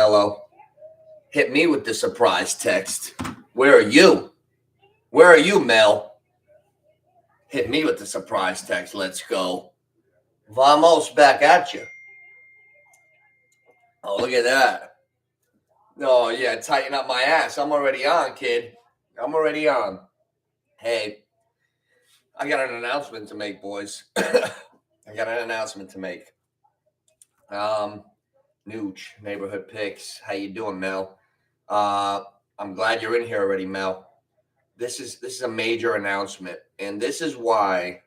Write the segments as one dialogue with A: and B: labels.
A: Carmelo. Hit me with the surprise text. Where are you? Where are you, Mel? Hit me with the surprise text. Let's go. Vamos back at you. Oh, look at that. Oh, yeah, tighten up my ass. I'm already on, kid. I'm already on. Hey, I got an announcement to make, boys. I got an announcement to make. NOOCH, Neighborhood Picks. How you doing, Mel? I'm glad you're in here already, Mel. This is a major announcement, and this is why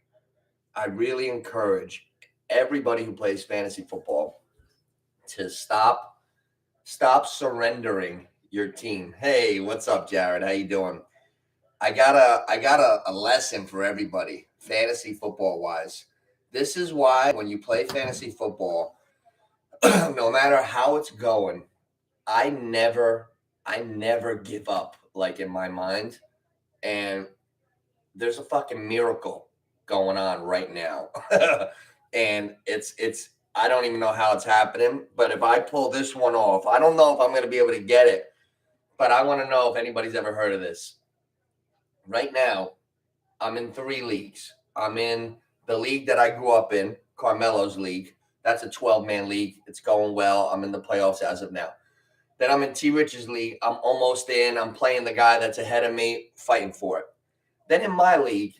A: I really encourage everybody who plays fantasy football to stop surrendering your team. Hey, what's up, Jared? How you doing? I got a lesson for everybody, fantasy football wise. This is why when you play fantasy football, no matter how it's going, I never give up, like, in my mind. And there's a fucking miracle going on right now. And it's I don't even know how it's happening, but if I pull this one off, I don't know if I'm going to be able to get it, but I want to know if anybody's ever heard of this. Right now, I'm in 3 leagues. I'm in the league that I grew up in, Carmelo's league. That's a 12-man league. It's going well. I'm in the playoffs as of now. Then I'm in T. Rich's league. I'm almost in. I'm playing the guy that's ahead of me, fighting for it. Then in my league,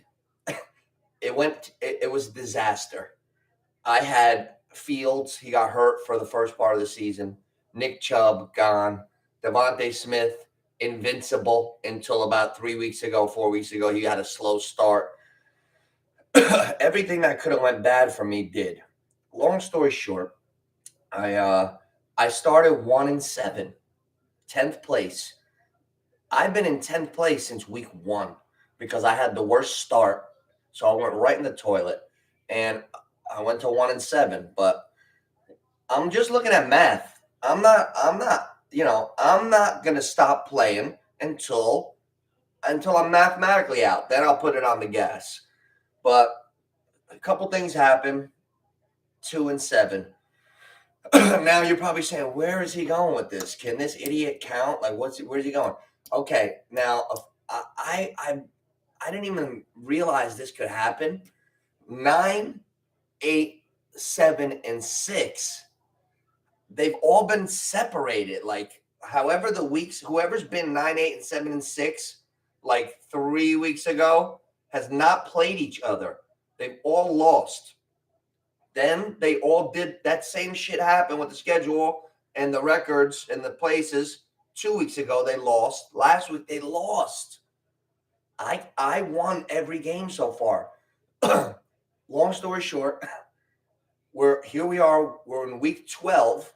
A: it was a disaster. I had Fields. He got hurt for the first part of the season. Nick Chubb, gone. Devontae Smith, invincible until about 4 weeks ago. He had a slow start. Everything that could have went bad for me did. Long story short, I started 1-7, 10th place. I've been in 10th place since week 1 because I had the worst start. So I went right in the toilet and I went to 1-7. But I'm just looking at math. I'm not going to stop playing until I'm mathematically out. Then I'll put it on the gas. But a couple things happen. 2-7. Now you're probably saying, where is he going with this? Can this idiot count? Like, where's he going? Okay, now I didn't even realize this could happen. 9, 8, 7, and 6. They've all been separated. Like, however the weeks, whoever's been 9, 8, and 7, and 6, like 3 weeks ago, has not played each other. They've all lost. Then they all did that same shit happen with the schedule and the records and the places. 2 weeks ago, they lost. Last week, they lost. I won every game so far. Long story short, we're in week 12.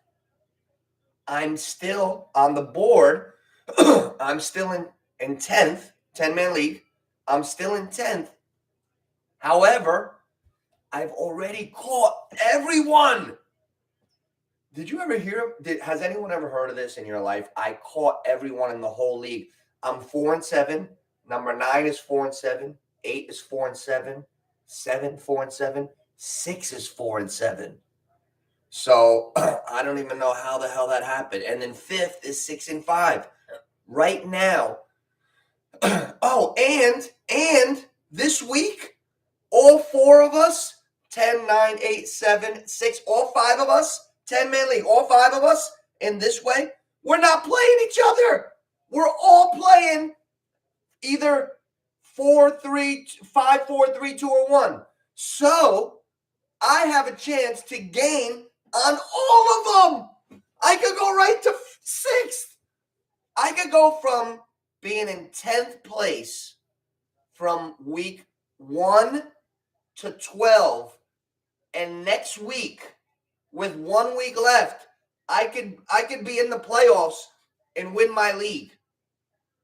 A: I'm still on the board. I'm still in 10th, 10-man league. I'm still in 10th. However, I've already caught everyone. Did you ever hear? Has anyone ever heard of this in your life? I caught everyone in the whole league. I'm 4-7. Number 9 is 4-7. 8 is 4-7. 7, 4-7. 6 is 4-7. So I don't even know how the hell that happened. And then 5th is 6-5. Right now. Oh, and this week, all 4 of us, 10, 9, 8, 7, 6, all 5 of us, 10-man league, all 5 of us in this way, we're not playing each other. We're all playing either 4-3, 5-4-3, 2, or 1. So I have a chance to gain on all of them. I could go right to 6th. I could go from being in 10th place from week 1 to 12. And next week, with 1 week left, I could be in the playoffs and win my league.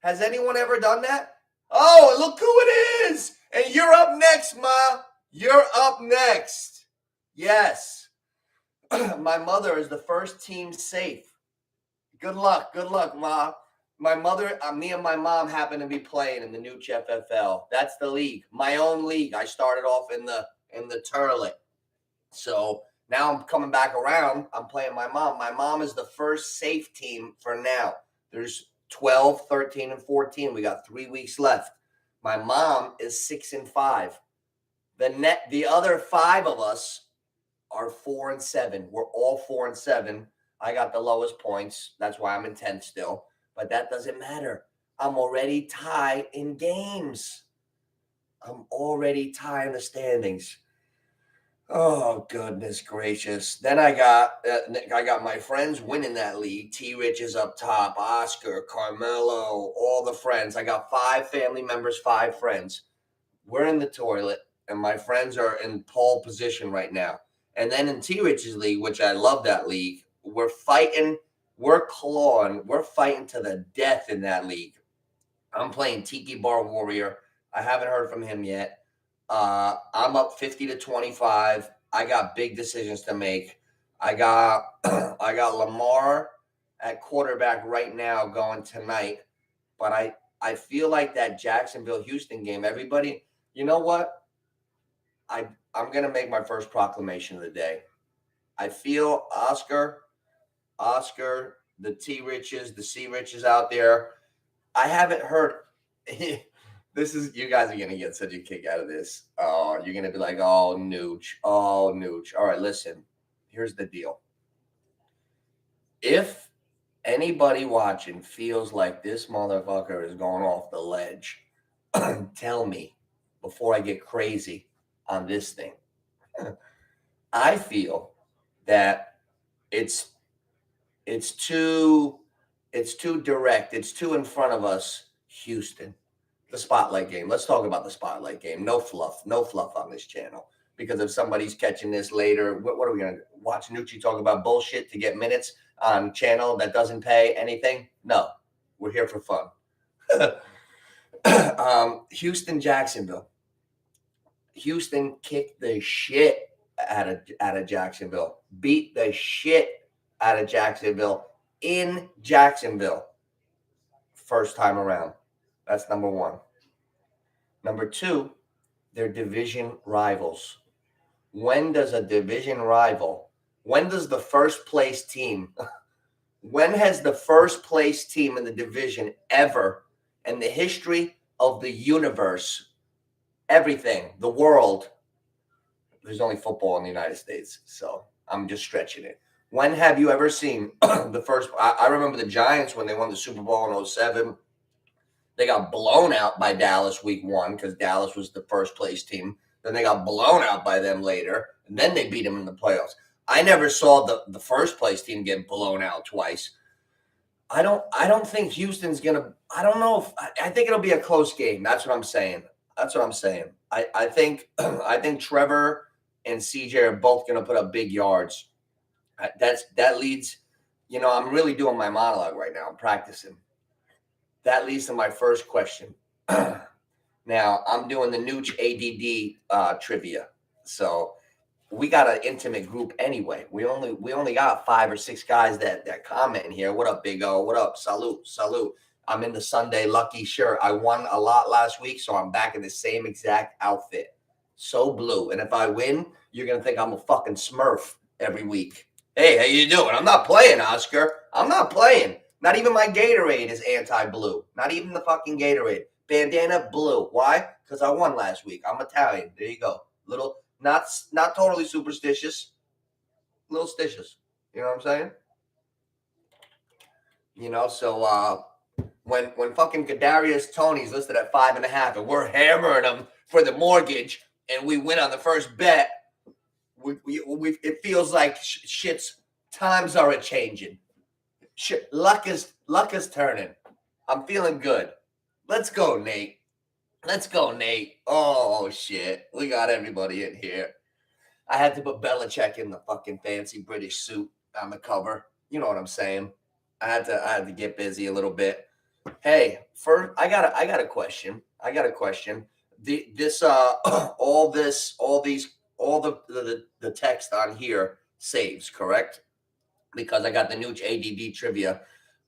A: Has anyone ever done that? Oh, look who it is. And you're up next, Ma. You're up next. Yes. My mother is the first team safe. Good luck, Ma. My mother, me and my mom happen to be playing in the NOOCH FFL. That's the league. My own league. I started off in the tournament. So Now I'm coming back around. I'm playing my mom. My mom is the first safe team for now. There's 12, 13, and 14. We got 3 weeks left. My mom is 6-5. The other 5 of us are 4-7. We're all 4-7. I got the lowest points. That's why I'm in 10th still. But that doesn't matter. I'm already tied in games. I'm already tied in the standings. Oh, goodness gracious. Then I got my friends winning that league. T-Rich is up top, Oscar, Carmelo, all the friends. I got 5 family members, 5 friends. We're in the toilet, and my friends are in pole position right now. And then in T-Rich's league, which I love that league, we're fighting, we're clawing, we're fighting to the death in that league. I'm playing Tiki Bar Warrior. I haven't heard from him yet. I'm up 50-25. I got big decisions to make. I got Lamar at quarterback right now going tonight, but I feel like that Jacksonville-Houston game, everybody, you know what? I'm going to make my first proclamation of the day. I feel Oscar, the T-Riches, the C-Riches out there, I haven't heard this is you guys are gonna get such a kick out of this. Oh, you're gonna be like, oh, NOOCH. All right, listen. Here's the deal. If anybody watching feels like this motherfucker is going off the ledge, tell me before I get crazy on this thing. I feel that it's too direct. It's too in front of us, Houston. The spotlight game. Let's talk about the spotlight game. No fluff on this channel. Because if somebody's catching this later, what are we going to watch Nucci talk about bullshit to get minutes on channel that doesn't pay anything? No, we're here for fun. Houston, Jacksonville. Houston kicked the shit out of Jacksonville. Beat the shit out of Jacksonville in Jacksonville. First time around. That's number 1. Number 2, they're division rivals. When does a division rival, when does the first place team, when has the first place team in the division ever in the history of the universe, everything, the world, there's only football in the United States, so I'm just stretching it. When have you ever seen the first, I remember the Giants when they won the Super Bowl in 2007. They got blown out by Dallas week 1 because Dallas was the first place team. Then they got blown out by them later, and then they beat them in the playoffs. I never saw the first place team get blown out twice. I don't think Houston's gonna. I don't know if I think it'll be a close game. That's what I'm saying. I think Trevor and CJ are both gonna put up big yards. That leads. You know, I'm really doing my monologue right now. I'm practicing. That leads to my first question. Now, I'm doing the NOOCH ADD trivia. So we got an intimate group anyway. We only got 5 or 6 guys that comment in here. What up, Big O? What up? Salute. I'm in the Sunday lucky shirt. I won a lot last week, so I'm back in the same exact outfit. So blue. And if I win, you're going to think I'm a fucking Smurf every week. Hey, how you doing? I'm not playing, Oscar. I'm not playing. Not even my Gatorade is anti-blue. Not even the fucking Gatorade. Bandana blue. Why? Because I won last week. I'm Italian. There you go. Little, not totally superstitious. Little stitious. You know what I'm saying? You know, so when fucking Kadarius Toney's listed at 5.5 and we're hammering him for the mortgage and we win on the first bet, it feels like shit's times are a-changing. Luck is turning. I'm feeling good. Let's go, Nate. Oh, shit. We got everybody in here. I had to put Belichick in the fucking fancy British suit on the cover. You know what I'm saying? I had to get busy a little bit. Hey, first, I got a question. The text on here saves, correct? Because I got the NOOCH ADD trivia.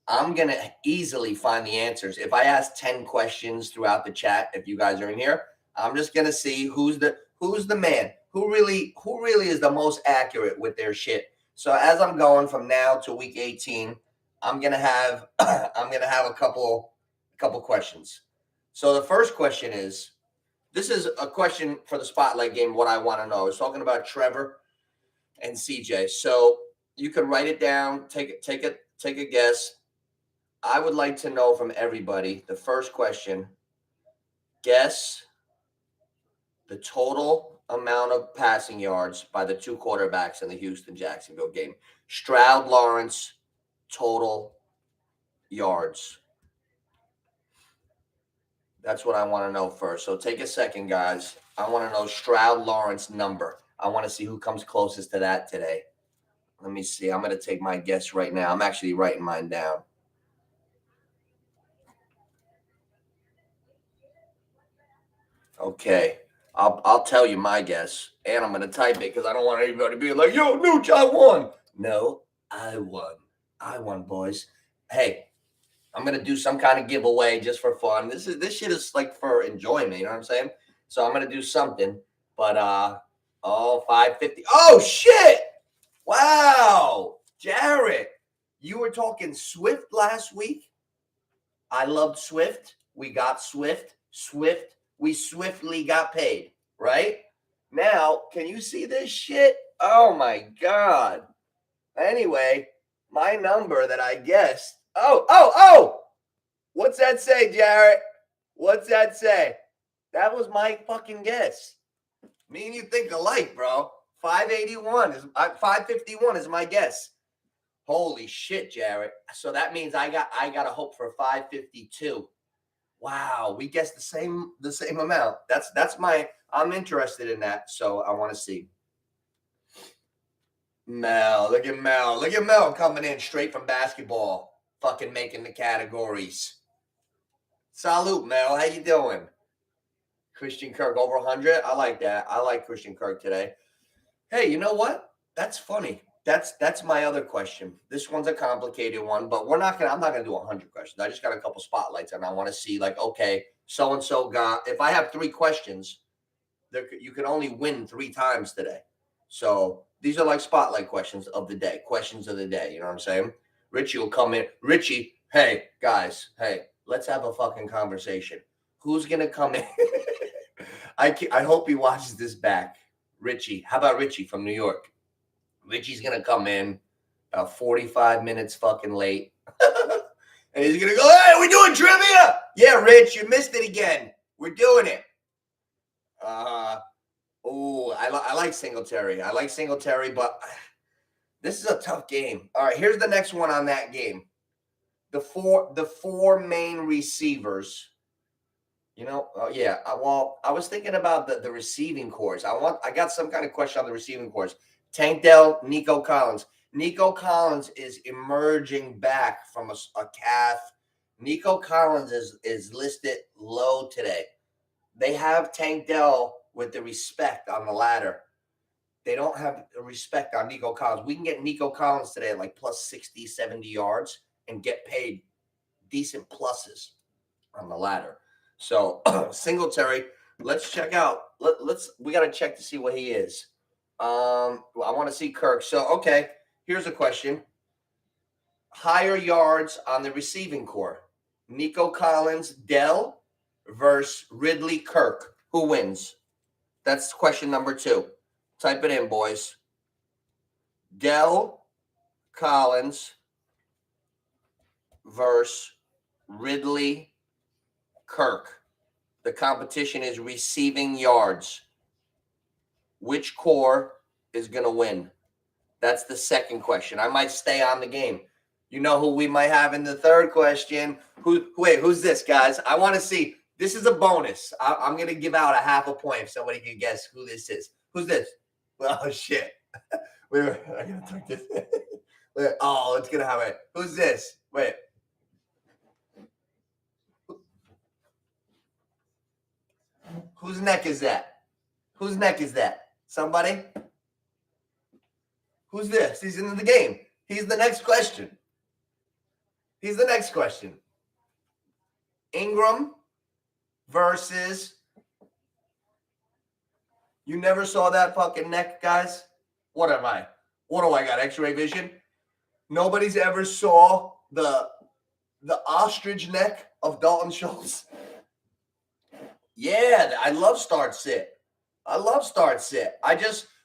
A: I'm going to easily find the answers. If I ask 10 questions throughout the chat, if you guys are in here, I'm just going to see who's the man, who really is the most accurate with their shit. So as I'm going from now to week 18, I'm gonna have a couple questions. So the first question is, this is a question for the spotlight game. What I want to know. I was talking about Trevor and CJ. So you can write it down. Take a guess. I would like to know from everybody. The first question: guess the total amount of passing yards by the two quarterbacks in the Houston-Jacksonville game. Stroud, Lawrence, total yards. That's what I want to know first. So take a second, guys. I want to know Stroud, Lawrence number. I want to see who comes closest to that today. Let me see. I'm going to take my guess right now. I'm actually writing mine down. Okay. I'll tell you my guess, and I'm going to type it because I don't want anybody to be like, yo, Nooch, I won. No, I won. I won, boys. Hey, I'm going to do some kind of giveaway just for fun. This shit is like for enjoyment, you know what I'm saying? So I'm going to do something, but 550. Oh, shit. Wow. Jarrett, you were talking Swift last week. I loved Swift. We got Swift. We swiftly got paid, right? Now, can you see this shit? Oh, my God. Anyway, my number that I guessed. Oh. What's that say, Jarrett? What's that say? That was my fucking guess. Me and you think alike, bro. 551 is my guess. Holy shit, Jarrett. So that means I got to hope for 552. Wow, we guessed the same amount. That's my, I'm interested in that, so I want to see. Mel, look at Mel coming in straight from basketball, fucking making the categories. Salute, Mel. How you doing? Christian Kirk over 100. I like that. I like Christian Kirk today. Hey, you know what? That's funny. That's my other question. This one's a complicated one, but I'm not gonna do 100 questions. I just got a couple spotlights, and I want to see, like, okay, so and so got. If I have 3 questions, you can only win 3 times today. So these are like spotlight questions of the day. Questions of the day. You know what I'm saying? Richie will come in. Richie, hey guys, hey, let's have a fucking conversation. Who's gonna come in? I hope he watches this back. Richie, how about Richie from New York? Richie's going to come in 45 minutes fucking late. And he's going to go, hey, we doing trivia? Yeah, Rich, you missed it again. We're doing it. I like Singletary. But this is a tough game. All right, here's the next one on that game. The four main receivers. You know, well, I was thinking about the receiving corps. I got some kind of question on the receiving corps. Tank Dell, Nico Collins. Nico Collins is emerging back from a calf. Nico Collins is listed low today. They have Tank Dell with the respect on the ladder. They don't have the respect on Nico Collins. We can get Nico Collins today at like plus 60, 70 yards and get paid decent pluses on the ladder. So Singletary, let's check out. We got to check to see what he is. I want to see Kirk. So, okay, here's a question. Higher yards on the receiving corps. Nico Collins, Dell versus Ridley, Kirk. Who wins? That's question number 2. Type it in, boys. Dell, Collins versus Ridley, Kirk. The competition is receiving yards. Which corps is going to win? That's the second question. I might stay on the game. You know who we might have in the third question? Who's this, guys? I want to see. This is a bonus. I'm going to give out a half a point if somebody can guess who this is. Who's this? Oh, shit. Wait, I got to talk this. Wait, oh, it's going to have it. Who's this? Wait. Whose neck is that? Whose neck is that? Somebody? Who's this? He's in the game. He's the next question. Ingram versus You never saw that fucking neck, guys? What am I? What do I got? X-ray vision? Nobody's ever saw the ostrich neck of Dalton Schultz. Yeah, I love start sit. I love start sit.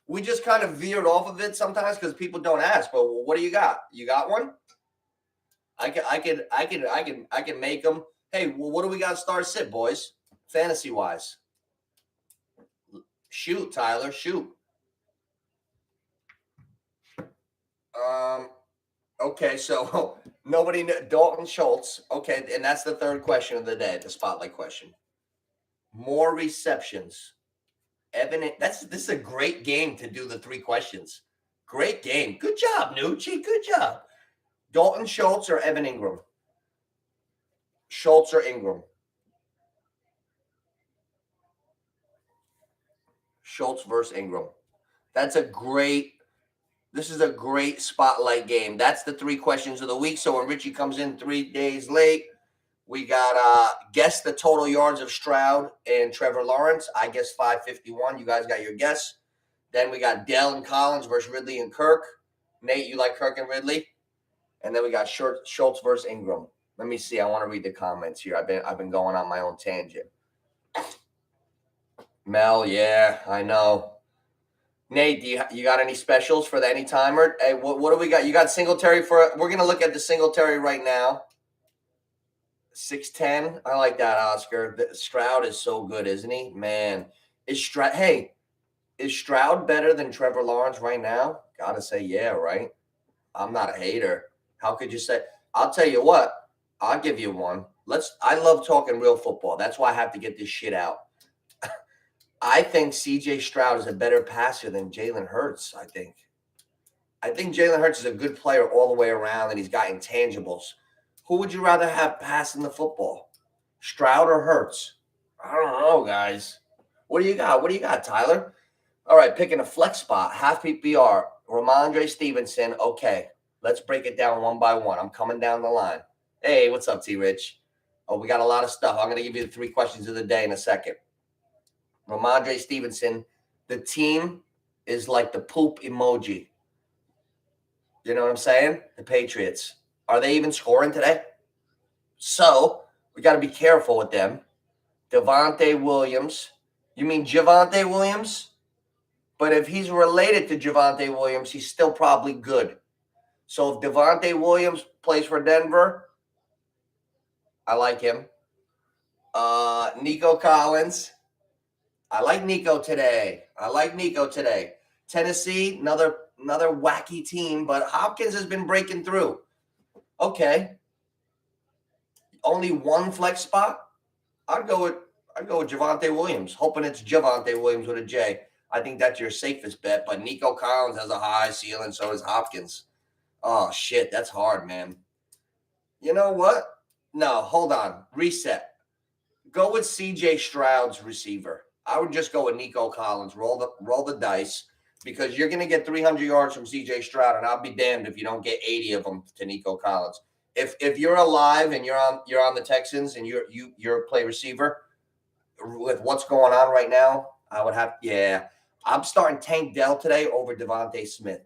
A: We just kind of veered off of it sometimes because people don't ask. But what do you got? You got one? I can make them. Hey, well, what do we got? Start sit, boys. Fantasy wise. Shoot, Tyler. Shoot. Okay, so nobody Dalton Schultz. Okay, and that's the third question of the day, the spotlight question. More receptions. Evan, this is a great game to do the 3 questions. Great game. Good job, Nucci. Good job. Dalton Schultz or Evan Ingram? Schultz or Ingram? Schultz versus Ingram. This is a great spotlight game. That's the 3 questions of the week. So when Richie comes in 3 days late, we got guess the total yards of Stroud and Trevor Lawrence. I guess 551. You guys got your guess. Then we got Dell and Collins versus Ridley and Kirk. Nate, you like Kirk and Ridley? And then we got Schultz versus Ingram. Let me see. I want to read the comments here. I've been going on my own tangent. Mel, yeah, I know. Nate, you got any specials for the anytimer? Hey, what do we got? You got Singletary we're gonna look at the Singletary right now. 6'10". I like that, Oscar. Stroud is so good, isn't he? Man, is Stroud better than Trevor Lawrence right now? Gotta say, yeah, right? I'm not a hater. How could you say? I'll tell you what. I'll give you one. I love talking real football. That's why I have to get this shit out. I think C.J. Stroud is a better passer than Jalen Hurts, I think. I think Jalen Hurts is a good player all the way around, and he's got intangibles. Who would you rather have passing the football? Stroud or Hurts? I don't know, guys. What do you got? What do you got, Tyler? All right, picking a flex spot, half PPR, Ramondre Stevenson. Okay, let's break it down one by one. I'm coming down the line. Hey, what's up, T-Rich? Oh, we got a lot of stuff. I'm going to give you the 3 questions of the day in a second. Ramondre Stevenson, the team is like the poop emoji. You know what I'm saying? The Patriots. Are they even scoring today? So we got to be careful with them. Devontae Williams. You mean Javonte Williams? But if he's related to Javonte Williams, he's still probably good. So if Devontae Williams plays for Denver, I like him. Nico Collins. I like Nico today. Tennessee, another wacky team, but Hopkins has been breaking through. Okay. Only one flex spot? I'd go with Javonte Williams, hoping it's Javonte Williams with a J. I think that's your safest bet, but Nico Collins has a high ceiling, so does Hopkins. Oh, shit, that's hard, man. You know what? No, hold on. Reset. Go with C.J. Stroud's receiver. I would just go with Nico Collins. Roll the dice because you're going to get 300 yards from C.J. Stroud, and I'll be damned if you don't get 80 of them to Nico Collins. If you're alive and you're on the Texans and you're a play receiver with what's going on right now, I would have I'm starting Tank Dell today over Devontae Smith.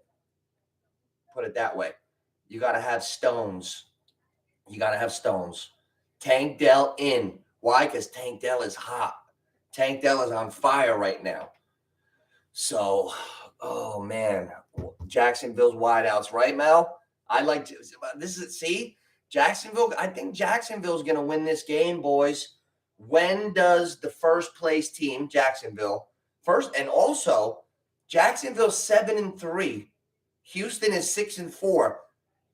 A: Put it that way. You got to have stones. Tank Dell in. Why? Because Tank Dell is hot. Tank Dell is on fire right now. So, oh man, Jacksonville's wideouts, right, Mel? Jacksonville. I think Jacksonville's going to win this game, boys. When does the first place team, Jacksonville, and also Jacksonville's 7-3, Houston is 6-4,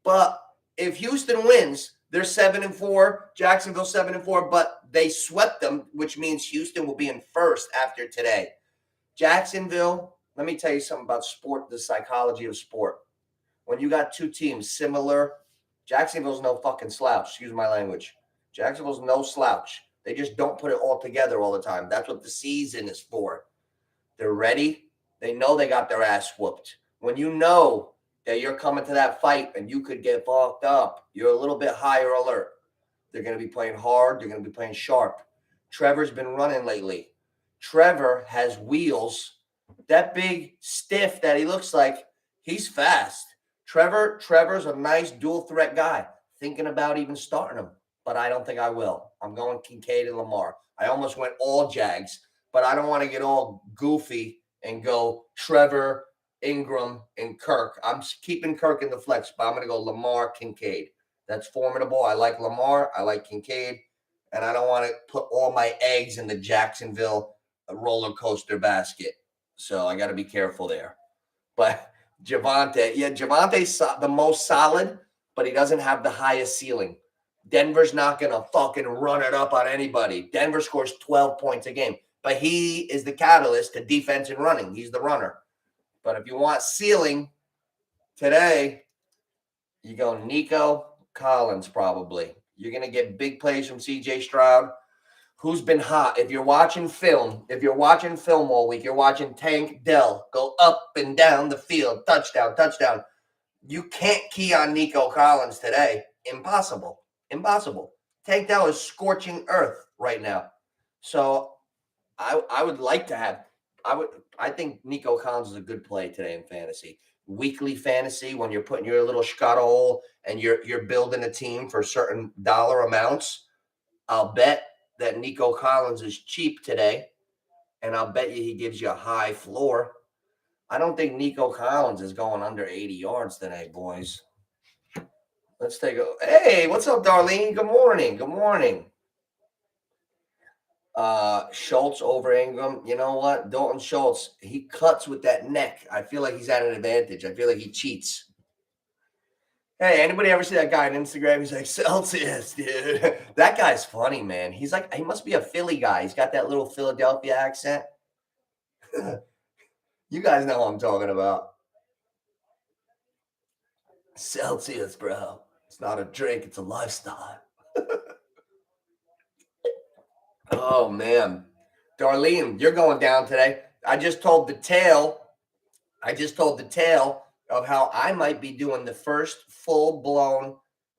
A: but if Houston wins, they're 7-4, Jacksonville 7-4, but they swept them, which means Houston will be in first after today. Jacksonville, let me tell you something about sport, the psychology of sport. When you got 2 teams similar, Jacksonville's no fucking slouch, excuse my language. Jacksonville's no slouch. They just don't put it all together all the time. That's what the season is for. They're ready. They know they got their ass whooped. When you know that you're coming to that fight and you could get fucked up, you're a little bit higher alert. They're going to be playing hard. They're going to be playing sharp. Trevor's been running lately. Trevor has wheels That big stiff that he looks like, he's fast. Trevor's a nice dual threat guy. Thinking about even starting him, but I don't think I will. I'm going Kincaid and Lamar. I almost went all Jags, but I don't want to get all goofy and go Trevor, Ingram, and Kirk. I'm keeping Kirk in the flex, but I'm going to go Lamar, Kincaid. That's formidable. I like Lamar. I like Kincaid. And I don't want to put all my eggs in the Jacksonville roller coaster basket. So I got to be careful there. But Javante's the most solid, but he doesn't have the highest ceiling. Denver's not going to fucking run it up on anybody. Denver scores 12 points a game, but he is the catalyst to defense and running. He's the runner. But if you want ceiling today, you go Nico Collins probably. You're going to get big plays from C.J. Stroud, who's been hot. If you're watching film all week, you're watching Tank Dell go up and down the field, touchdown. You can't key on Nico Collins today. Impossible. Tank Dell is scorching earth right now. So I would like to have I think Nico Collins is a good play today in fantasy. Weekly fantasy, when you're putting your little scuttle hole and you're building a team for certain dollar amounts, I'll bet that Nico Collins is cheap today, and I'll bet you he gives you a high floor. I don't think Nico Collins is going under 80 yards today, boys. Let's take a – hey, what's up, Darlene? Good morning. Schultz over Ingram. You know what? Dalton Schultz, he cuts with that neck. I feel like he's at an advantage. I feel like he cheats. Hey, anybody ever see that guy on Instagram? He's like, Celsius, dude. That guy's funny, man. He's like, he must be a Philly guy. He's got that little Philadelphia accent. You guys know what I'm talking about. Celsius, bro. It's not a drink, it's a lifestyle. Oh, man. Darlene, you're going down today. I just told the tale of how I might be doing the first full-blown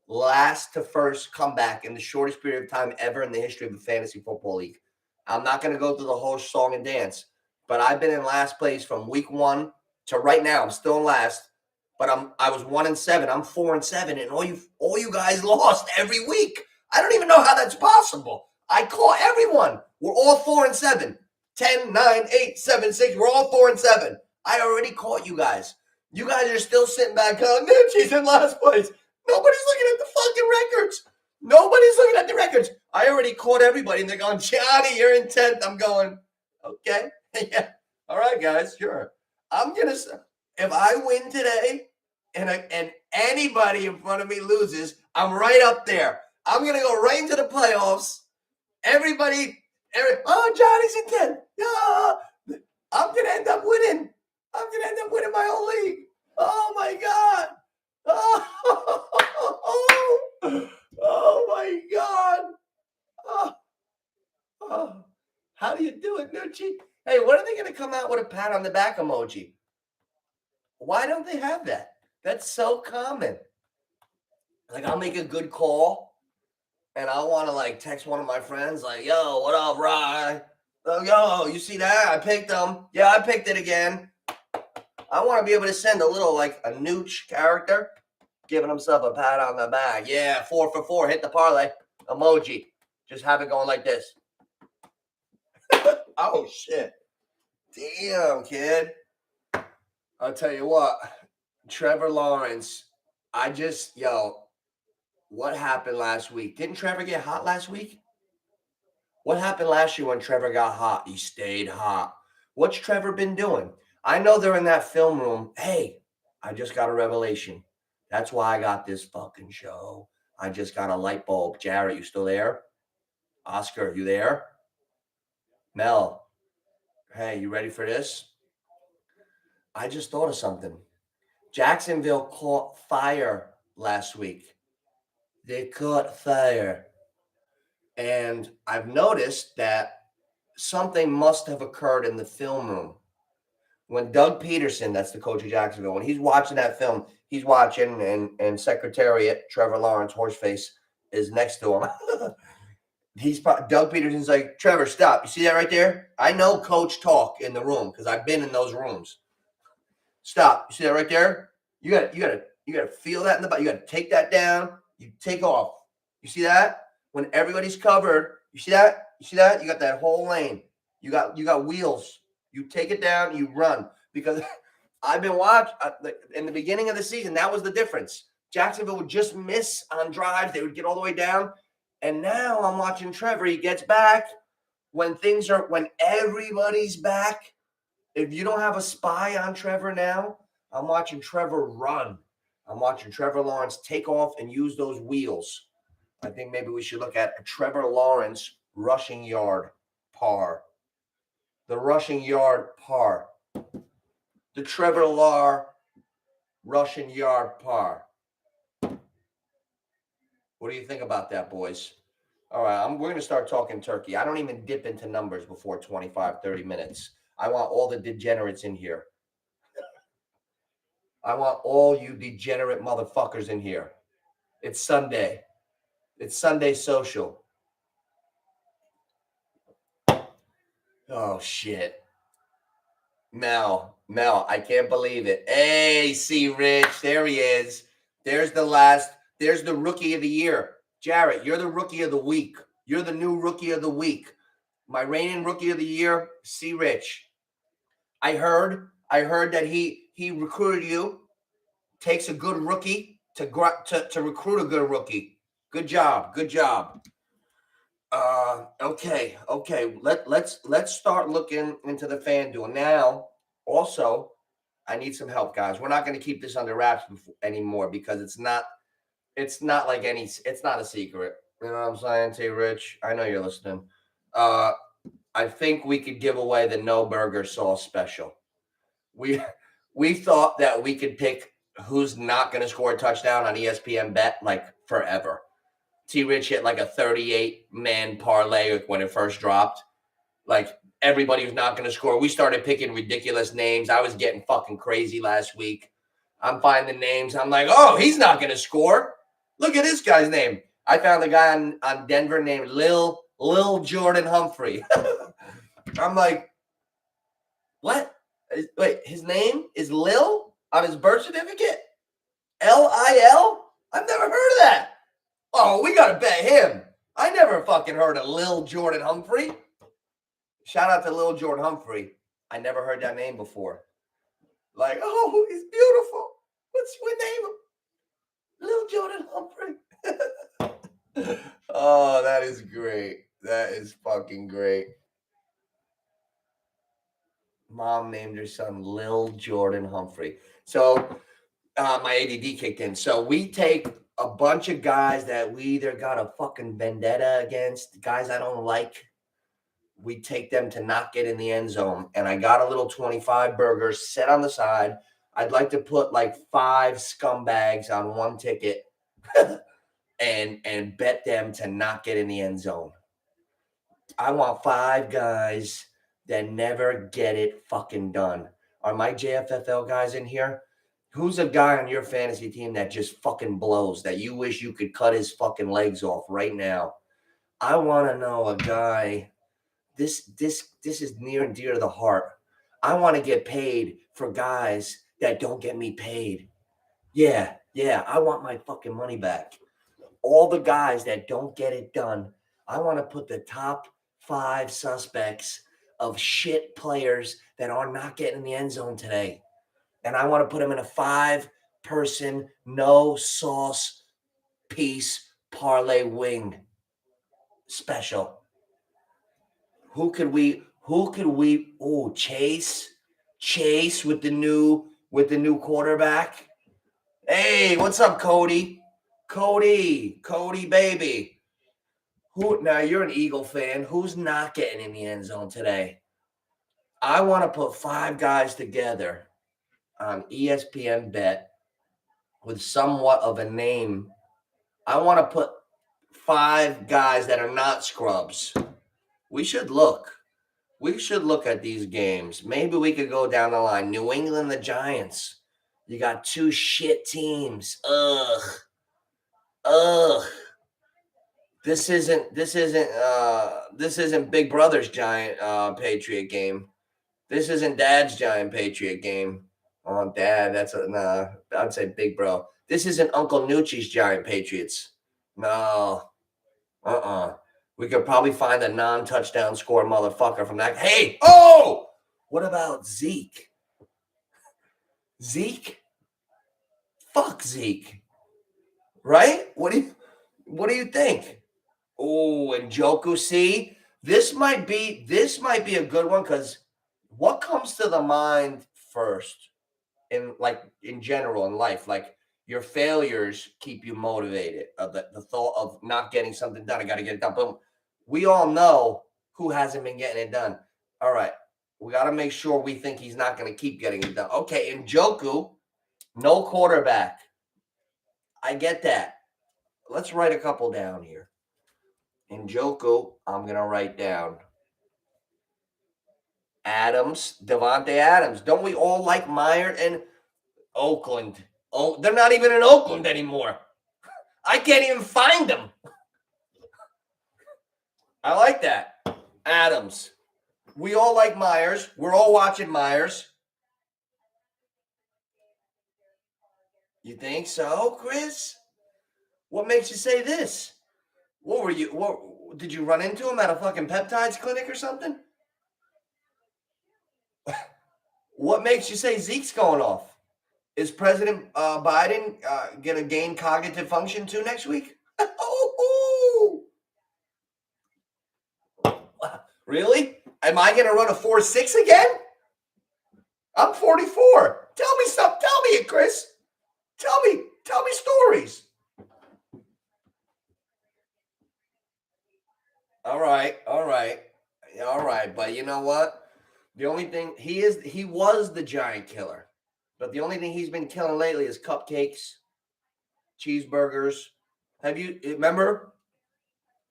A: last to first comeback in the shortest period of time ever in the history of the fantasy football league. I'm not going to go through the whole song and dance, but I've been in last place from week 1 to right now. I'm still in last, but I was 1-7. I'm 4-7, and all you guys lost every week. I don't even know how that's possible. I caught everyone. We're all 4-7. 10, 9, 8, 7, 6. We're all 4-7. I already caught you guys. You guys are still sitting back going, she's in last place. Nobody's looking at the fucking records. Nobody's looking at the records. I already caught everybody, and they're going, Johnny, you're in 10th. I'm going, okay. Yeah. All right, guys, sure. If I win today and anybody in front of me loses, I'm right up there. I'm going to go right into the playoffs. Johnny's in 10th. Yeah. I'm going to end up winning. My whole league. Oh, my God. Oh my God. How do you do it, Nucci? Hey, when are they going to come out with a pat on the back emoji? Why don't they have that? That's so common. Like, I'll make a good call, and I'll want to, like, text one of my friends, like, yo, what up, Ryan? Yo, you see that? I picked them. Yeah, I picked it again. I want to be able to send a little, like, a NOOCH character giving himself a pat on the back. Yeah, 4 for 4. Hit the parlay. Emoji. Just have it going like this. Oh, shit. Damn, kid. I'll tell you what. Trevor Lawrence. What happened last week? Didn't Trevor get hot last week? What happened last year when Trevor got hot? He stayed hot. What's Trevor been doing? I know they're in that film room. Hey, I just got a revelation. That's why I got this fucking show. I just got a light bulb. Jarrett, you still there? Oscar, you there? Mel, hey, you ready for this? I just thought of something. Jacksonville caught fire last week. They caught fire. And I've noticed that something must have occurred in the film room. When Doug Peterson, that's the coach of Jacksonville, when he's watching that film, he's watching, and Secretariat, Trevor Lawrence, Horseface, is next to him. Doug Peterson's like, Trevor, stop. You see that right there? I know coach talk in the room because I've been in those rooms. Stop. You see that right there? You gotta feel that in the body. You gotta take that down. You take off. You see that? When everybody's covered, you see that? You see that? You got that whole lane. You got wheels. You take it down, you run. Because I've been watching in the beginning of the season, that was the difference. Jacksonville would just miss on drives. They would get all the way down. And now I'm watching Trevor. He gets back when everybody's back. If you don't have a spy on Trevor now, I'm watching Trevor run. I'm watching Trevor Lawrence take off and use those wheels. I think maybe we should look at a Trevor Lawrence rushing yard par. The rushing yard par. The Trevor Lawrence rushing yard par. What do you think about that, boys? All right, we're going to start talking turkey. I don't even dip into numbers before 25, 30 minutes. I want all the degenerates in here. I want all you degenerate motherfuckers in here. It's Sunday. It's Sunday social. Oh, shit. Mel, I can't believe it. Hey, C. Rich, there he is. There's the rookie of the year. Jarrett, you're the rookie of the week. You're the new rookie of the week. My reigning rookie of the year, C. Rich. I heard that he recruited you. Takes a good rookie to recruit a good rookie. Good job. Okay. Let's start looking into the FanDuel now. Also, I need some help, guys. We're not going to keep this under wraps anymore because it's not it's not a secret. You know what I'm saying, T. Rich? I know you're listening. I think we could give away the no burger sauce special. We thought that we could pick who's not going to score a touchdown on ESPN Bet like forever. T. Rich hit like a 38-man parlay when it first dropped. Like everybody was not going to score. We started picking ridiculous names. I was getting fucking crazy last week. I'm finding names. I'm like, oh, he's not going to score. Look at this guy's name. I found a guy on Denver named Lil Jordan Humphrey. I'm like, what? Wait, his name is Lil on his birth certificate? L-I-L? I've never heard of that. Oh, we got to bet him. I never fucking heard of Lil Jordan Humphrey. Shout out to Lil Jordan Humphrey. I never heard that name before. Like, oh, he's beautiful. What's your name? Lil Jordan Humphrey. Oh, that is great. That is fucking great. Mom named her son Lil Jordan Humphrey. So my ADD kicked in. So we take a bunch of guys that we either got a fucking vendetta against, guys I don't like. We take them to not get in the end zone. And I got a little 25 burgers set on the side. I'd like to put like 5 scumbags on one ticket and bet them to not get in the end zone. I want 5 guys that never get it fucking done. Are my JFFL guys in here? Who's a guy on your fantasy team that just fucking blows, that you wish you could cut his fucking legs off right now? I want to know a guy. This is near and dear to the heart. I want to get paid for guys that don't get me paid. Yeah, I want my fucking money back. All the guys that don't get it done, I want to put the top 5 suspects of shit players that are not getting in the end zone today. And I want to put them in a 5-person, no sauce piece parlay wing special. Who could we? Oh, Chase with the new quarterback. Hey, what's up, Cody? Cody, baby. Now you're an Eagle fan. Who's not getting in the end zone today? I want to put 5 guys together on ESPN Bet with somewhat of a name. I want to put 5 guys that are not scrubs. We should look at these games. Maybe we could go down the line. New England, the Giants. You got 2 shit teams. Ugh. This isn't Big Brother's giant Patriot game. This isn't Dad's giant Patriot game. Oh, Dad, nah. I'd say Big Bro. This isn't Uncle NOOCH's giant Patriots. No. We could probably find a non-touchdown score motherfucker from that. Hey, what about Zeke? Zeke? Fuck Zeke. Right? What do you think? Oh, and Njoku, see, this might be a good one because what comes to the mind first in general in life? Like your failures keep you motivated. The thought of not getting something done, I got to get it done. Boom. We all know who hasn't been getting it done. All right, we got to make sure we think he's not going to keep getting it done. Okay, Njoku, no quarterback. I get that. Let's write a couple down here. Njoku, I'm going to write down. Adams, Devontae Adams. Don't we all like Meyer and Oakland? Oh, they're not even in Oakland anymore. I can't even find them. I like that. Adams. We all like Myers. We're all watching Myers. You think so, Chris? What makes you say this? What did you run into him at a fucking peptides clinic or something? What makes you say Zeke's going off? Is President Biden going to gain cognitive function too next week? Really? Am I going to run a 4.6 again? I'm 44. Tell me something. Tell me it, Chris. Tell me stories. All right. But you know what? The only thing he was the giant killer. But the only thing he's been killing lately is cupcakes, cheeseburgers. Have you remember?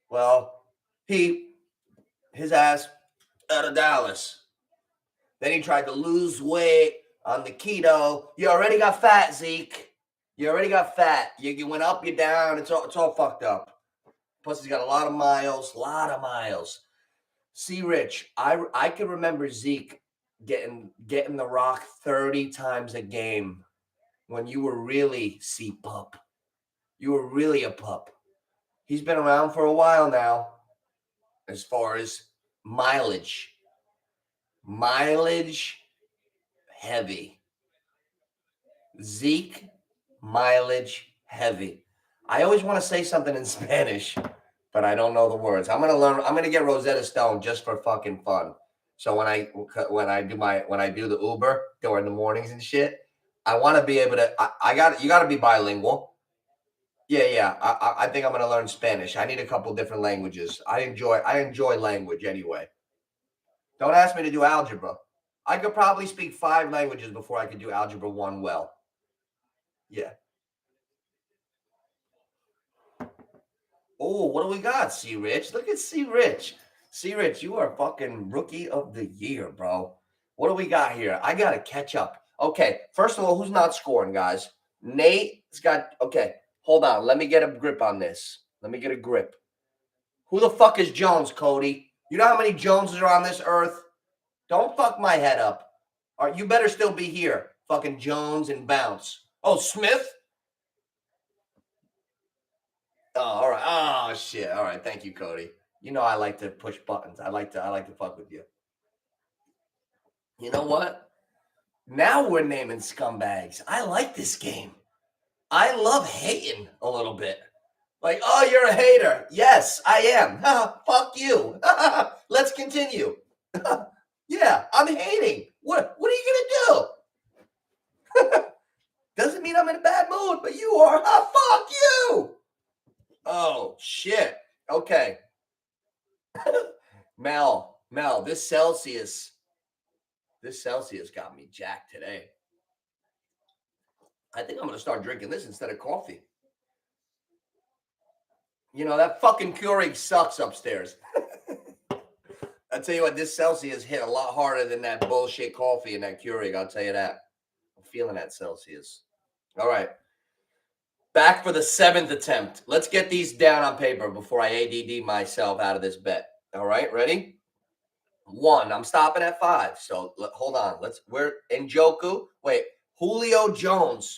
A: Well, his ass out of Dallas. Then he tried to lose weight on the keto. You already got fat, Zeke. You already got fat. You went up, you down. It's all fucked up. Plus, he's got a lot of miles. See, Rich, I can remember Zeke getting the rock 30 times a game when you were really C-pup. You were really a pup. He's been around for a while now as far as mileage. Mileage heavy. Zeke, mileage heavy. I always want to say something in Spanish, but I don't know the words. I'm going to get Rosetta Stone just for fucking fun. So when I do the Uber during the mornings and shit, I want to be able to you got to be bilingual. Yeah. I think I'm going to learn Spanish. I need a couple different languages. I enjoy language anyway. Don't ask me to do algebra. I could probably speak 5 languages before I could do algebra 1 well. Yeah. Oh, what do we got, C. Rich? Look at C. Rich. C. Rich, you are fucking rookie of the year, bro. What do we got here? I got to catch up. Okay, first of all, who's not scoring, guys? Nate's got, okay, hold on. Let me get a grip on this. Let me get a grip. Who the fuck is Jones, Cody? You know how many Joneses are on this earth? Don't fuck my head up. All right, you better still be here. Fucking Jones and Bounce. Oh, Smith? Oh, all right. Oh, shit. All right. Thank you, Cody. You know I like to push buttons. I like to fuck with you. You know what? Now we're naming scumbags. I like this game. I love hating a little bit. Like, oh, you're a hater. Yes, I am. Fuck you. Let's continue. Yeah, I'm hating. What are you gonna do? Doesn't mean I'm in a bad mood, but you are. Fuck you. Oh shit. Okay. Mel, this Celsius got me jacked today. I think I'm gonna start drinking this instead of coffee. You know, that fucking Keurig sucks upstairs. I'll tell you what, this Celsius hit a lot harder than that bullshit coffee and that Keurig. I'll tell you that. I'm feeling that Celsius. All right. Back for the 7th attempt. Let's get these down on paper before I ADD myself out of this bet. All right, ready? 1. I'm stopping at 5. So hold on. We're Njoku. Wait, Julio Jones.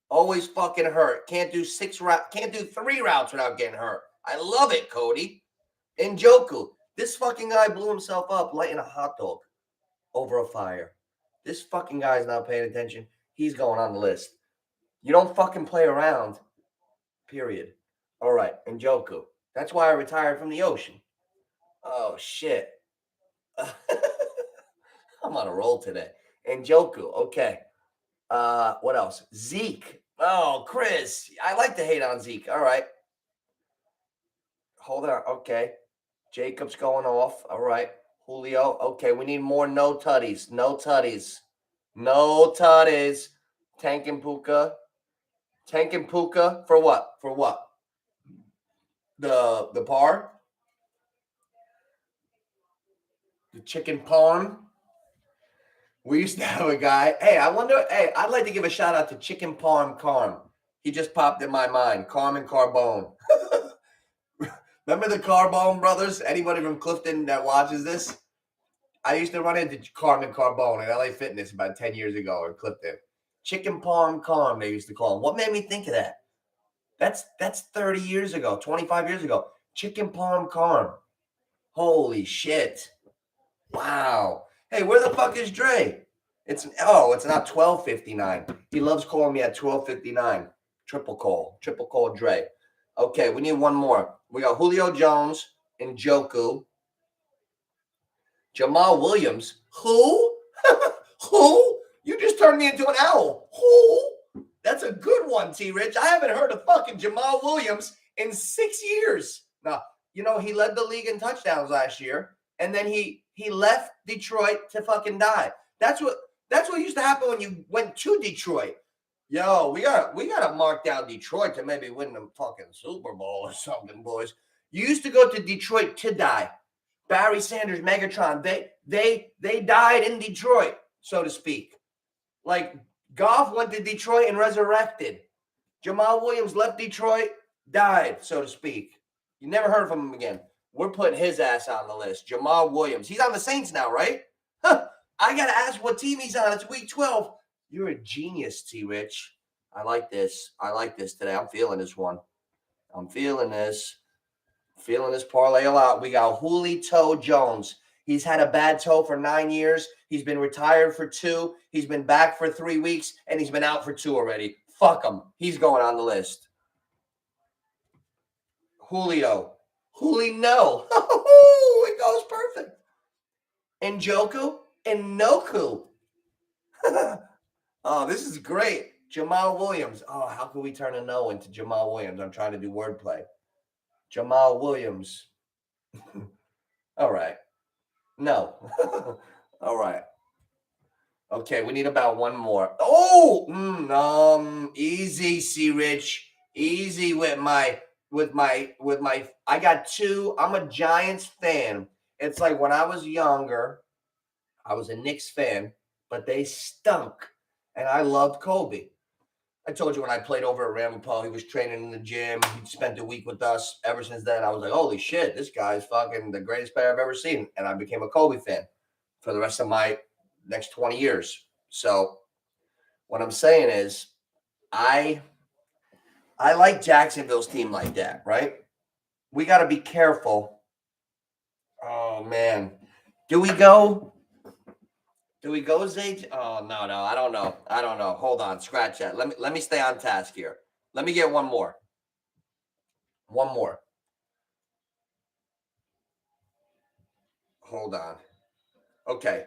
A: Always fucking hurt. Can't do 3 routes without getting hurt. I love it, Cody. Njoku. This fucking guy blew himself up lighting a hot dog over a fire. This fucking guy's not paying attention. He's going on the list. You don't fucking play around. Period. All right, Njoku. That's why I retired from the ocean. Oh, shit. I'm on a roll today. Njoku. Okay. What else? Zeke. Oh, Chris. I like to hate on Zeke. All right. Hold on. Okay. Jacobs going off. All right. Julio. Okay. We need more no tutties. No tutties. No tutties. Tank and Puka. Tank and Puka for what? For what? The par? The chicken parm? We used to have a guy. Hey, I'd like to give a shout out to Chicken Parm Carm. He just popped in my mind. Carmen Carbone. Remember the Carbone brothers? Anybody from Clifton that watches this? I used to run into Carmen Carbone at LA Fitness about 10 years ago in Clifton. Chicken Parm Carm, they used to call him. What made me think of that? That's 30 years ago, 25 years ago. Chicken Parm Carm. Holy shit. Wow. Hey, where the fuck is Dre? It's not 12:59. He loves calling me at 12:59. Triple call Dre. Okay, we need one more. We got Julio Jones, Njoku, Jamal Williams. Who? Who? You just turned me into an owl. Who? That's a good one, T-Rich. I haven't heard of fucking Jamal Williams in 6 years. Now, he led the league in touchdowns last year, and then he left Detroit to fucking die. That's what used to happen when you went to Detroit. Yo, we gotta mark down Detroit to maybe win the fucking Super Bowl or something, boys. You used to go to Detroit to die. Barry Sanders, Megatron, they died in Detroit, so to speak. Like Goff went to Detroit and resurrected. Jamal Williams left Detroit, died, so to speak. You never heard from him again. We're putting his ass on the list. Jamal Williams. He's on the Saints now, right? Huh. I got to ask what team he's on. It's week 12. You're a genius, T-Rich. I like this. Today. I'm feeling this one. I'm feeling this parlay a lot. We got Julio Jones. He's had a bad toe for 9 years. He's been retired for 2. He's been back for 3 weeks, and he's been out for 2 already. Fuck him. He's going on the list. Julio, no. It goes perfect. Njoku and Noku. Oh, this is great. Jamal Williams. Oh, how can we turn a no into Jamal Williams? I'm trying to do wordplay. Jamal Williams. All right. No. All right. Okay, we need about one more. Oh, easy, C Rich. Easy with my I got 2. I'm a Giants fan. It's like when I was younger, I was a Knicks fan, but they stunk. And I loved Kobe. I told you when I played over at Ramapo, he was training in the gym. He spent a week with us. Ever since then, I was like, holy shit, this guy's fucking the greatest player I've ever seen. And I became a Kobe fan for the rest of my next 20 years. So what I'm saying is I like Jacksonville's team like that, right? We got to be careful. Oh, man. Do we go, Zay? Oh, no. I don't know. Hold on. Scratch that. Let me stay on task here. Let me get one more. Hold on. Okay.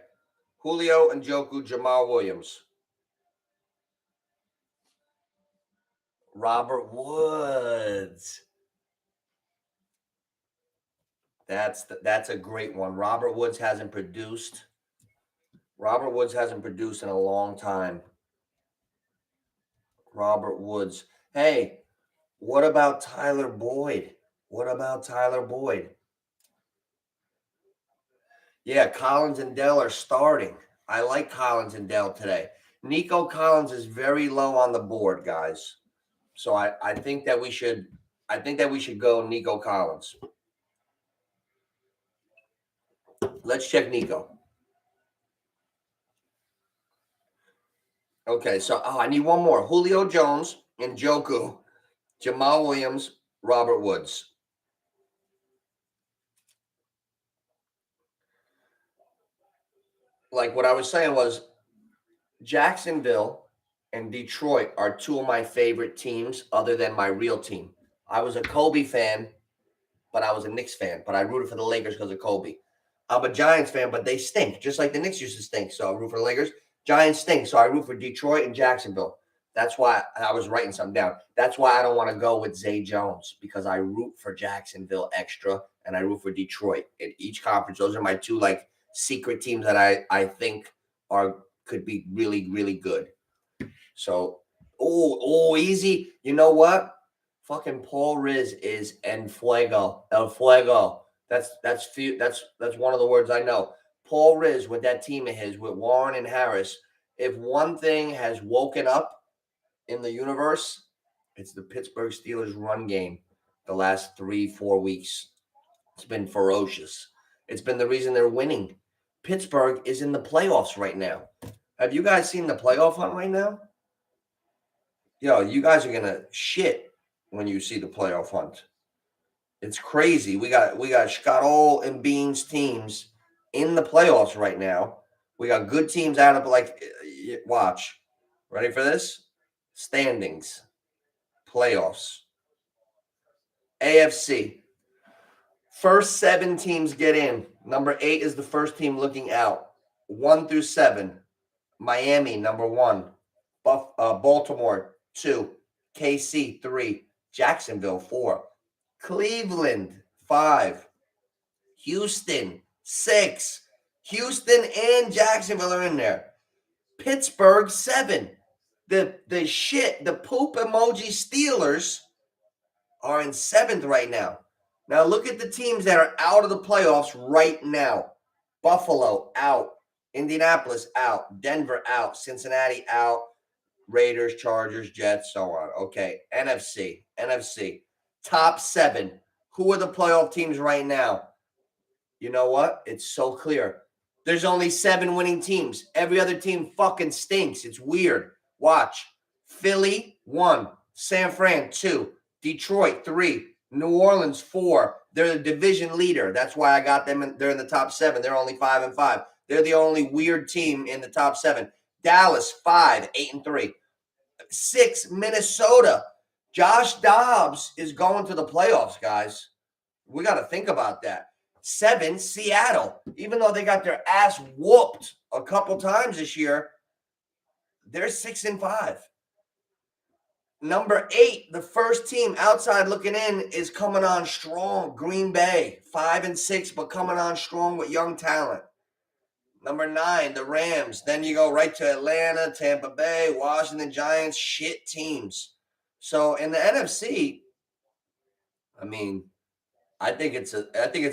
A: Julio, Njoku, Jamal Williams. Robert Woods. That's a great one. Robert Woods hasn't produced in a long time. Robert Woods. Hey, what about Tyler Boyd? Yeah, Collins and Dell are starting. I like Collins and Dell today. Nico Collins is very low on the board, guys. So I think that we should go Nico Collins. Let's check Nico. Okay, so I need one more. Julio Jones, Njoku, Jamal Williams, Robert Woods. Like what I was saying was Jacksonville and Detroit are two of my favorite teams other than my real team. I was a Kobe fan, but I was a Knicks fan, but I rooted for the Lakers because of Kobe. I'm a Giants fan, but they stink, just like the Knicks used to stink. So I root for the Lakers. Giants stink, so I root for Detroit and Jacksonville. That's why I was writing something down. That's why I don't want to go with Zay Jones, because I root for Jacksonville extra and I root for Detroit in each conference. Those are my two like secret teams that I think could be really, really good. So, easy. You know what? Fucking Paul Riz is El Fuego. That's one of the words I know. Paul Riz with that team of his, with Warren and Harris. If one thing has woken up in the universe, it's the Pittsburgh Steelers run game. The last 3-4 weeks, it's been ferocious. It's been the reason they're winning. Pittsburgh is in the playoffs right now. Have you guys seen the playoff hunt right now? Yo, you guys are gonna shit when you see the playoff hunt. It's crazy. We got Scott and Beans teams in the playoffs right now. We got good teams out of watch. Ready for this? Standings. Playoffs. AFC. First 7 teams get in. Number 8 is the first team looking out. 1 through 7. Miami, number 1. Baltimore, 2. KC, 3. Jacksonville, 4. Cleveland, 5. Houston, 6. Houston and Jacksonville are in there. Pittsburgh, 7. The poop emoji Steelers are in 7th right now. Now look at the teams that are out of the playoffs right now. Buffalo, out. Indianapolis, out. Denver, out. Cincinnati, out. Raiders, Chargers, Jets, so on. Okay, NFC. Top 7. Who are the playoff teams right now? You know what? It's so clear. There's only 7 winning teams. Every other team fucking stinks. It's weird. Watch. Philly, 1. San Fran, 2. Detroit, 3. New Orleans, 4. They're the division leader. That's why I got them. They're in the top 7. They're only 5-5. They're the only weird team in the top 7. Dallas, 5, 8-3. 6, Minnesota. Josh Dobbs is going to the playoffs, guys. We got to think about that. 7, Seattle. Even though they got their ass whooped a couple times this year, they're 6-5. Number 8, the first team outside looking in is coming on strong. Green Bay, 5-6, but coming on strong with young talent. Number 9, the Rams. Then you go right to Atlanta, Tampa Bay, Washington Giants, shit teams. So in the NFC, I mean, I think it's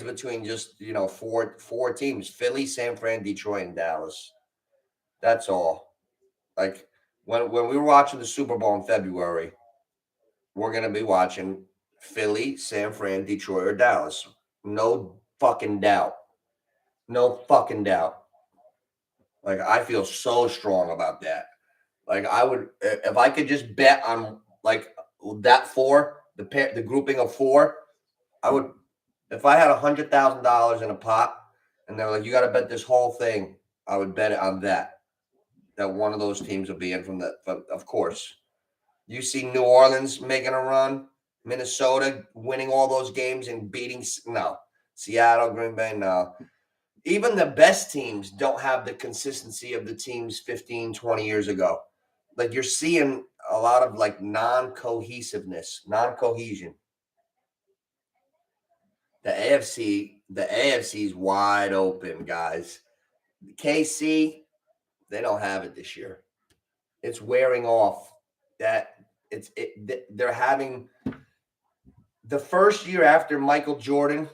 A: between just, four teams: Philly, San Fran, Detroit, and Dallas. That's all. Like when we were watching the Super Bowl in February, we're gonna be watching Philly, San Fran, Detroit, or Dallas. No fucking doubt. No fucking doubt. Like, I feel so strong about that. Like, I would, if I could just bet on like that 4, the grouping of 4, I would. If I had $100,000 in a pot and they're like, you got to bet this whole thing, I would bet it on that one of those teams will be in from that. Of course, you see New Orleans making a run, Minnesota winning all those games and beating Seattle, Green Bay, no. Even the best teams don't have the consistency of the teams 15, 20 years ago. Like, you're seeing a lot of like non-cohesion. The AFC is wide open, guys. KC, they don't have it this year. It's wearing off. They're having the first year after Michael Jordan.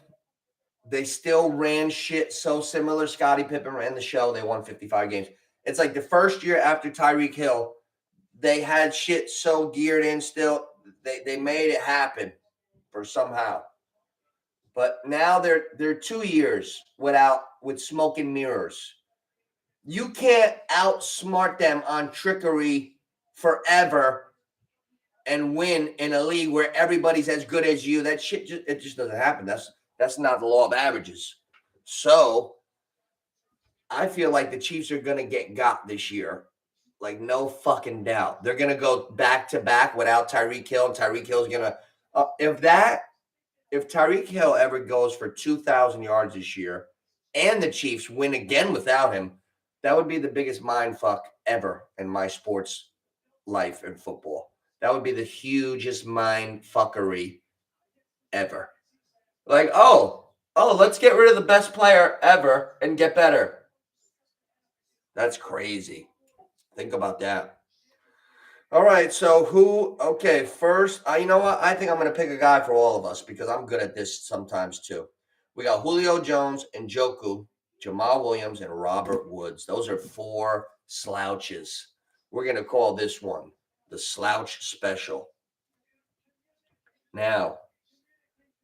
A: They still ran shit so similar. Scottie Pippen ran the show. They won 55 games. It's like the first year after Tyreek Hill, they had shit so geared in still. They made it happen for somehow. But now they're 2 years with smoke and mirrors. You can't outsmart them on trickery forever and win in a league where everybody's as good as you. That shit just doesn't happen. That's not the law of averages. So I feel like the Chiefs are gonna get got this year. Like, no fucking doubt. They're gonna go back to back without Tyreek Hill, and Tyreek Hill's gonna if Tyreek Hill ever goes for 2,000 yards this year and the Chiefs win again without him, that would be the biggest mind fuck ever in my sports life in football. That would be the hugest mind fuckery ever. Like, let's get rid of the best player ever and get better. That's crazy. Think about that. All right, so first, you know what? I think I'm going to pick a guy for all of us because I'm good at this sometimes too. We got Julio Jones, Njoku, Jamal Williams, and Robert Woods. Those are 4 slouches. We're going to call this one the Slouch Special. Now,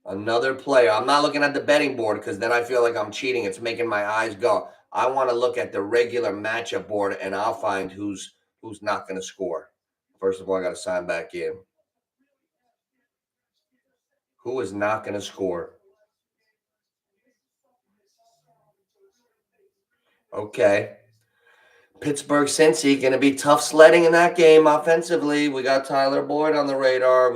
A: another player. I'm not looking at the betting board because then I feel like I'm cheating. It's making my eyes go. I want to look at the regular matchup board, and I'll find who's not going to score. First of all, I got to sign back in. Who is not going to score? Okay. Pittsburgh Cincy going to be tough sledding in that game offensively. We got Tyler Boyd on the radar.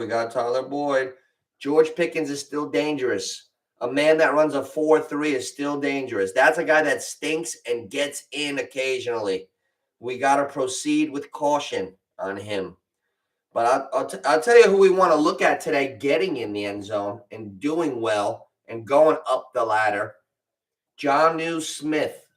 A: George Pickens is still dangerous. A man that runs a 4.3 is still dangerous. That's a guy that stinks and gets in occasionally. We got to proceed with caution on him. But I'll tell you who we want to look at today getting in the end zone and doing well and going up the ladder. Jonnu Smith.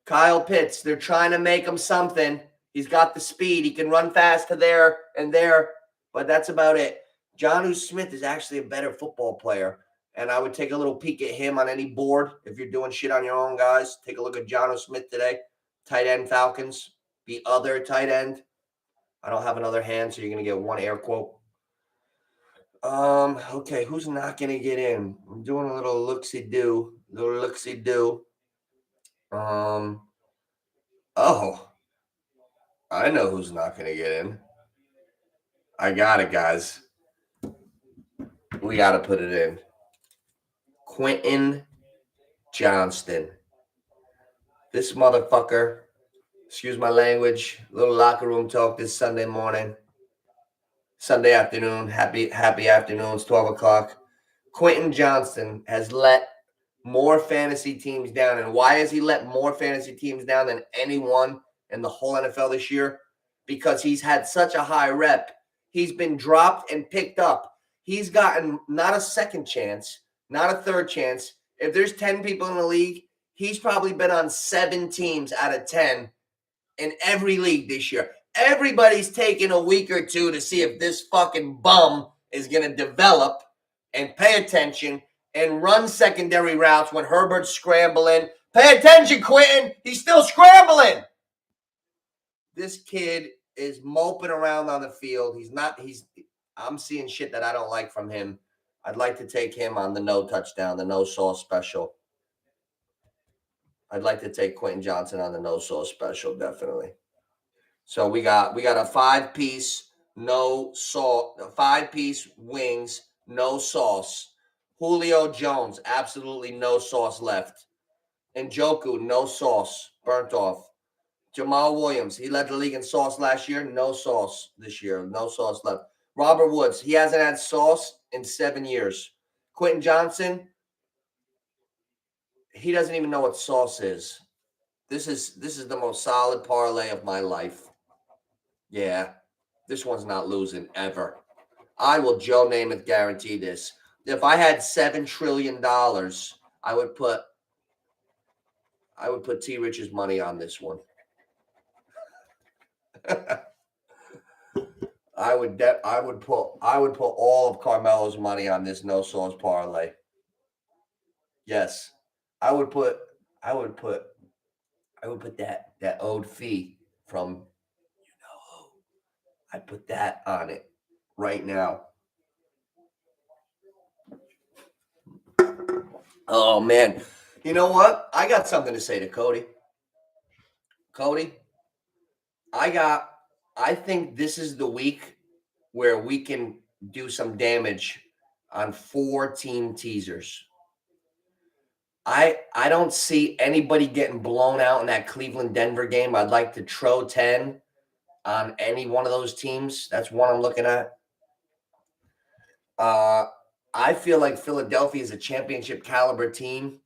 A: Kyle Pitts. They're trying to make him something. He's got the speed. He can run fast to there and there, but that's about it. Jonnu Smith is actually a better football player, and I would take a little peek at him on any board. If you're doing shit on your own, guys, take a look at Jonnu Smith today. Tight end Falcons. The other tight end. I don't have another hand, so you're going to get one air quote. Okay, who's not going to get in? I'm doing a little look-see-do. I know who's not going to get in. I got it, guys. We got to put it in. Quentin Johnston. This motherfucker, excuse my language, little locker room talk this Sunday afternoon, happy afternoons, 12 o'clock. Quentin Johnston has let more fantasy teams down. And why has he let more fantasy teams down than anyone in the whole NFL this year? Because he's had such a high rep. He's been dropped and picked up. He's gotten not a second chance, not a third chance. If there's 10 people in the league, he's probably been on 7 teams out of 10 in every league this year. Everybody's taking a week or two to see if this fucking bum is going to develop and pay attention and run secondary routes when Herbert's scrambling. Pay attention, Quentin. He's still scrambling. This kid is moping around on the field. I'm seeing shit that I don't like from him. I'd like to take him on the no touchdown, the no sauce special. I'd like to take Quentin Johnson on the no sauce special, definitely. So we got a 5-piece no sauce, 5-piece wings, no sauce. Julio Jones, absolutely no sauce left. Njoku, no sauce, burnt off. Jamal Williams, he led the league in sauce last year, no sauce this year, no sauce left. Robert Woods, he hasn't had sauce in 7 years. Quentin Johnson, he doesn't even know what sauce is. This is the most solid parlay of my life. Yeah, this one's not losing ever. I will Joe Namath guarantee this. If I had $7 trillion, I would put T. Rich's money on this one. I would put all of Carmelo's money on this no sauce parlay. Yes, I would put that owed fee from I'd put that on it. right now. Oh, man. You know what? I got something to say to Cody. Cody, I think this is the week where we can do some damage on 4 team teasers. I don't see anybody getting blown out in that Cleveland-Denver game. I'd like to throw 10 on any one of those teams. That's one I'm looking at. I feel like Philadelphia is a championship caliber team.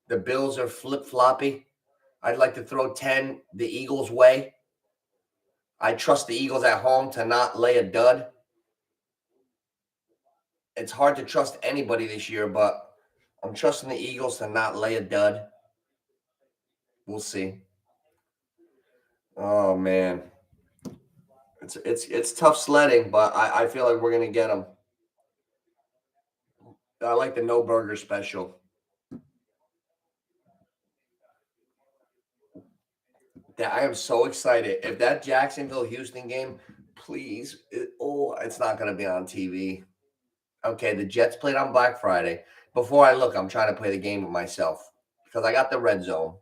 A: The Bills are flip-floppy. I'd like to throw 10 the Eagles' way. I trust the Eagles at home to not lay a dud. It's hard to trust anybody this year, but I'm trusting the Eagles to not lay a dud. We'll see. Oh, man. It's tough sledding, but I feel like we're going to get them. I like the no burger special. I am so excited. If that Jacksonville-Houston game, please, it's not going to be on TV. Okay, the Jets played on Black Friday. Before I look, I'm trying to play the game with myself because I got the red zone.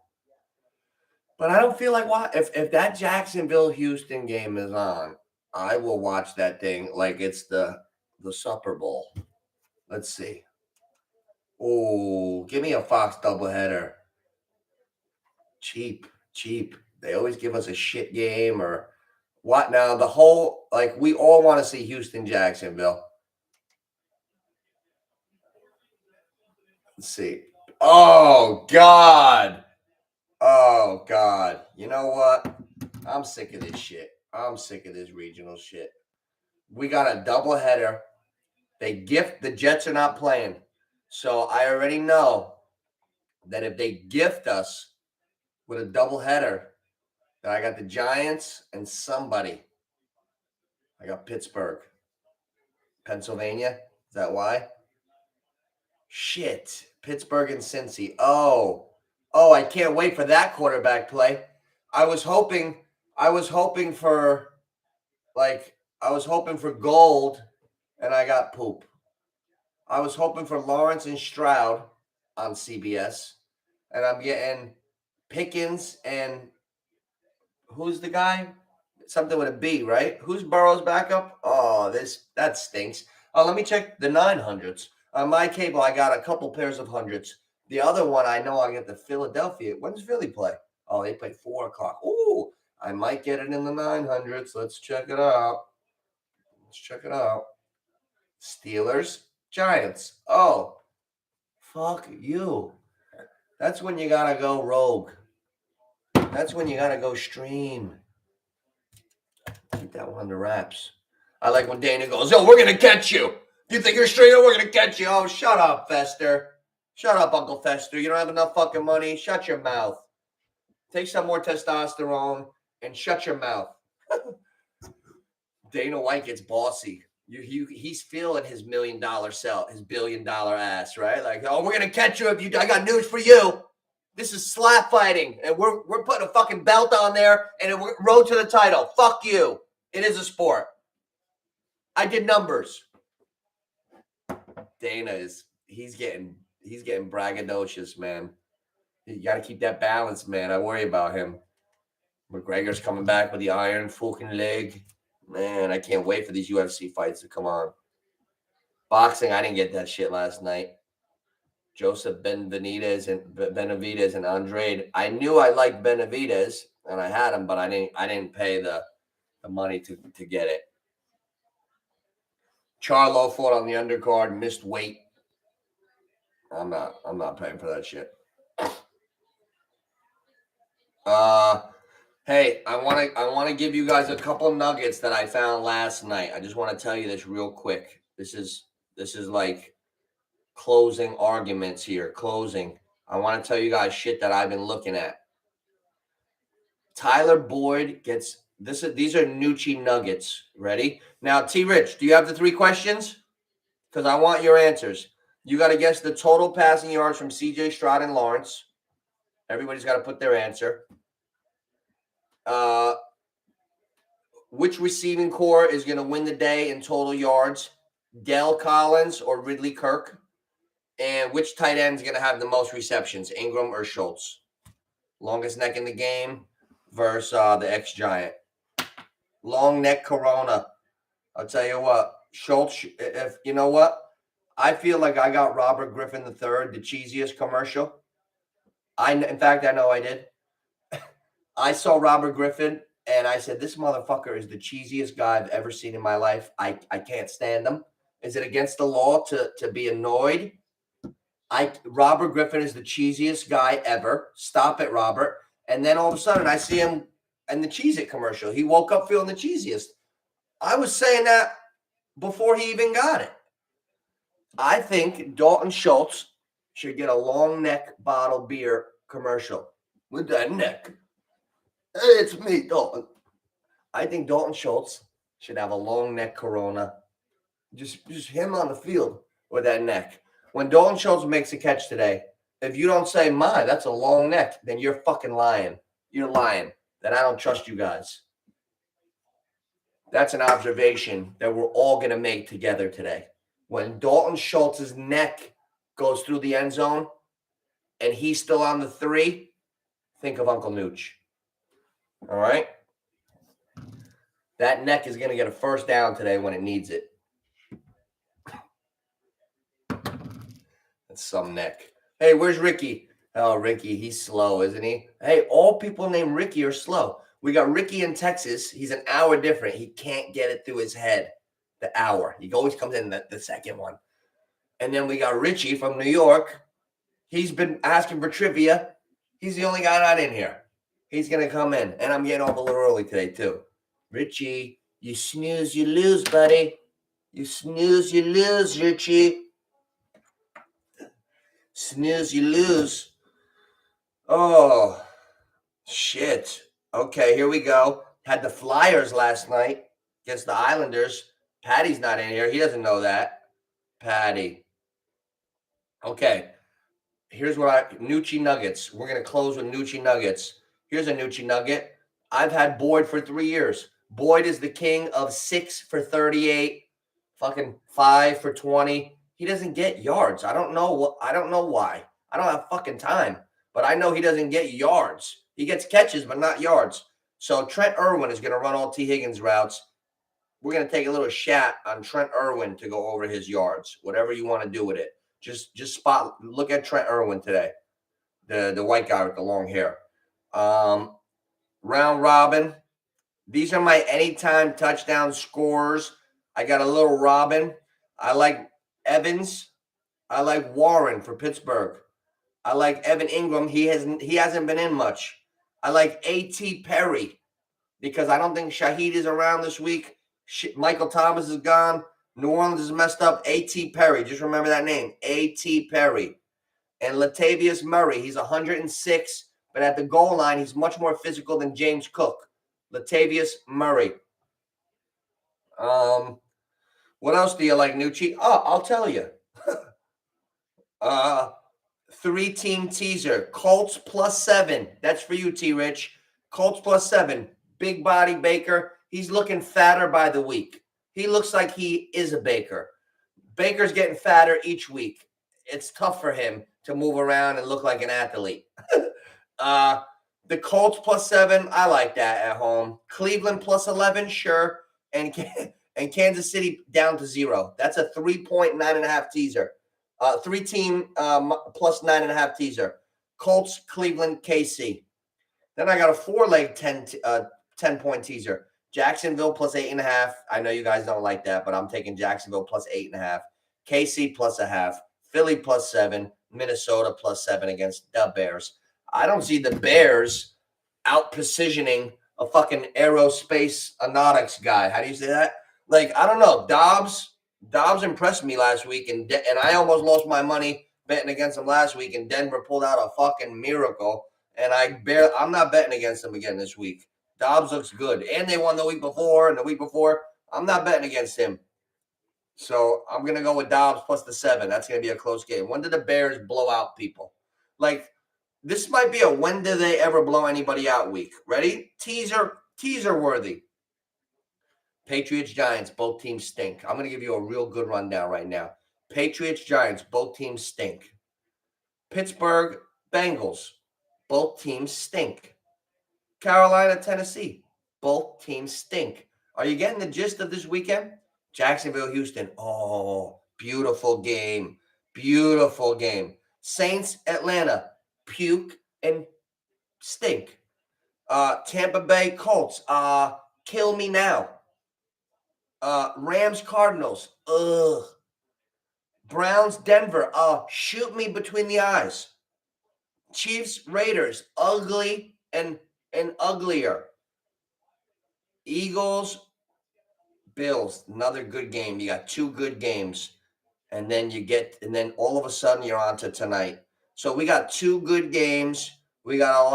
A: But I don't feel like if that Jacksonville-Houston game is on, I will watch that thing like it's the Super Bowl. Let's see. Oh, give me a Fox doubleheader. Cheap. They always give us a shit game or what now? The whole, like, we all want to see Houston, Jacksonville. Let's see. Oh, God. You know what? I'm sick of this shit. I'm sick of this regional shit. We got a doubleheader. The Jets are not playing. So I already know that if they gift us with a doubleheader, that I got the Giants and somebody. I got Pittsburgh. Pennsylvania. Is that why? Shit. Pittsburgh and Cincy. Oh, I can't wait for that quarterback play. I was hoping for gold and I got poop. I was hoping for Lawrence and Stroud on CBS, and I'm getting Pickens and who's the guy? Something with a B, right? Who's Burrow's backup? Oh, that stinks. Oh, let me check the 900s. On my cable, I got a couple pairs of hundreds. The other one, I know I get the Philadelphia. When does Philly play? Oh, they play 4 o'clock. Ooh, I might get it in the 900s. Let's check it out. Steelers, Giants. Oh, fuck you. That's when you gotta go rogue. That's when you gotta go stream. Keep that one under wraps. I like when Dana goes, "Oh, we're gonna catch you. You think you're straight? We're gonna catch you." Oh, shut up, Fester. Shut up, Uncle Fester. You don't have enough fucking money. Shut your mouth. Take some more testosterone and shut your mouth. Dana White gets bossy. He's feeling his $1 million sell, his $1 billion ass, right? Like, oh, we're gonna catch you if you. I got news for you. This is slap fighting, and we're putting a fucking belt on there, and we're road to the title. Fuck you. It is a sport. I did numbers. Dana he's getting braggadocious, man. You got to keep that balance, man. I worry about him. McGregor's coming back with the iron fucking leg. Man, I can't wait for these UFC fights to come on. Boxing, I didn't get that shit last night. Joseph Benavidez and Andrade. I knew I liked Benavidez, and I had him, but I didn't pay the money to get it. Charlo fought on the undercard, missed weight. I'm not paying for that shit. Hey, I want to give you guys a couple nuggets that I found last night. I just want to tell you this real quick. This is like closing arguments here. Closing. I want to tell you guys shit that I've been looking at. Tyler Boyd gets this. These are NOOCH nuggets. Ready? Now, T. Rich, do you have the 3 questions? Because I want your answers. You got to guess the total passing yards from C.J. Stroud and Lawrence. Everybody's got to put their answer. which receiving core is going to win the day in total yards, Dale Collins or Ridley Kirk? And which tight end is going to have the most receptions, Ingram or Schultz? Longest neck in the game versus the ex-Giant. Long neck Corona. I'll tell you what, Schultz, if you know what, I feel like I got Robert Griffin III, the cheesiest commercial. In fact, I know I did. I saw Robert Griffin, and I said, this motherfucker is the cheesiest guy I've ever seen in my life. I can't stand him. Is it against the law to be annoyed? Robert Griffin is the cheesiest guy ever. Stop it, Robert. And then all of a sudden, I see him in the Cheez-It commercial. He woke up feeling the cheesiest. I was saying that before he even got it. I think Dalton Schultz should get a long neck bottle beer commercial with that neck. Hey, it's me, Dalton. I think Dalton Schultz should have a long neck Corona. Just him on the field with that neck. When Dalton Schultz makes a catch today, if you don't say, my, that's a long neck, then you're fucking lying. You're lying. Then I don't trust you guys. That's an observation that we're all going to make together today. When Dalton Schultz's neck goes through the end zone and he's still on the 3, think of Uncle Nooch. All right? That neck is going to get a first down today when it needs it. That's some neck. Hey, where's Ricky? Oh, Ricky, he's slow, isn't he? Hey, all people named Ricky are slow. We got Ricky in Texas. He's an hour different. He can't get it through his head. The hour. He always comes in the second one. And then we got Richie from New York. He's been asking for trivia. He's the only guy not in here. He's going to come in. And I'm getting off a little early today, too. Richie, you snooze, you lose, buddy. You snooze, you lose, Richie. Snooze, you lose. Oh, shit. Okay, here we go. Had the Flyers last night against the Islanders. Patty's not in here. He doesn't know that. Patty. Okay. Here's what Nucci Nuggets. We're going to close with Nucci Nuggets. Here's a Nucci Nugget. I've had Boyd for 3 years. Boyd is the king of 6 for 38, fucking 5 for 20. He doesn't get yards. I don't know why. I don't have fucking time. But I know he doesn't get yards. He gets catches, but not yards. So Trent Irwin is going to run all T. Higgins routes. We're going to take a little shot on Trent Irwin to go over his yards, whatever you want to do with it. Just look at Trent Irwin today, the white guy with the long hair. Round robin. These are my anytime touchdown scorers. I got a little robin. I like Evans. I like Warren for Pittsburgh. I like Evan Ingram. He hasn't been in much. I like A.T. Perry because I don't think Shaheed is around this week. Michael Thomas is gone. New Orleans is messed up. A.T. Perry. Just remember that name. A.T. Perry. And Latavius Murray. He's 106, but at the goal line, he's much more physical than James Cook. Latavius Murray. What else do you like, Nucci? Oh, I'll tell you. 3-team teaser. Colts +7. That's for you, T-Rich. Colts +7. Big body Baker. He's looking fatter by the week. He looks like he is a Baker. Baker's getting fatter each week. It's tough for him to move around and look like an athlete. The Colts +7, I like that at home. Cleveland +11, sure. And Kansas City down to 0. That's a 3.9.5 teaser. 3-team +9.5 teaser. Colts, Cleveland, KC. Then I got a 4-leg 10-point teaser. Jacksonville +8.5. I know you guys don't like that, but I'm taking Jacksonville +8.5. KC +0.5. Philly +7. Minnesota +7 against the Bears. I don't see the Bears out-positioning a fucking aerospace aeronautics guy. How do you say that? Like, I don't know. Dobbs impressed me last week, and I almost lost my money betting against him last week, and Denver pulled out a fucking miracle, and I'm not betting against him again this week. Dobbs looks good, and they won the week before and the week before. I'm not betting against him. So I'm going to go with Dobbs +7. That's going to be a close game. When did the Bears blow out people? Like, this might be a when did they ever blow anybody out week. Ready? Teaser worthy. Patriots, Giants, both teams stink. I'm going to give you a real good rundown right now. Patriots, Giants, both teams stink. Pittsburgh, Bengals, both teams stink. Carolina, Tennessee, both teams stink. Are you getting the gist of this weekend? Jacksonville, Houston. Oh, beautiful game. Beautiful game. Saints, Atlanta, puke and stink. Tampa Bay, Colts, kill me now. Rams, Cardinals, ugh. Browns, Denver, shoot me between the eyes. Chiefs, Raiders, ugly and uglier. Eagles, Bills, another good game. You got two good games. And then all of a sudden you're on to tonight. So we got two good games. We got a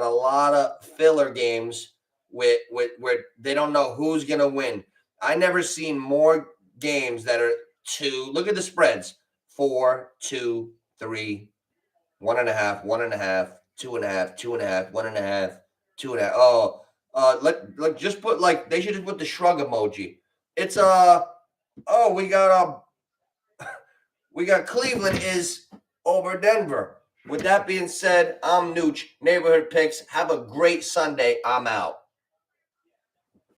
A: lot of filler games with where they don't know who's gonna win. I never seen more games that are two. Look at the spreads: 4, 2, 3, 1.5, 1.5, 2.5, 2.5, 1.5, 2.5. Let just put they should just put the shrug emoji. It's we got Cleveland is over Denver. With that being said, I'm Nooch, Neighborhood Picks. Have a great Sunday. I'm out.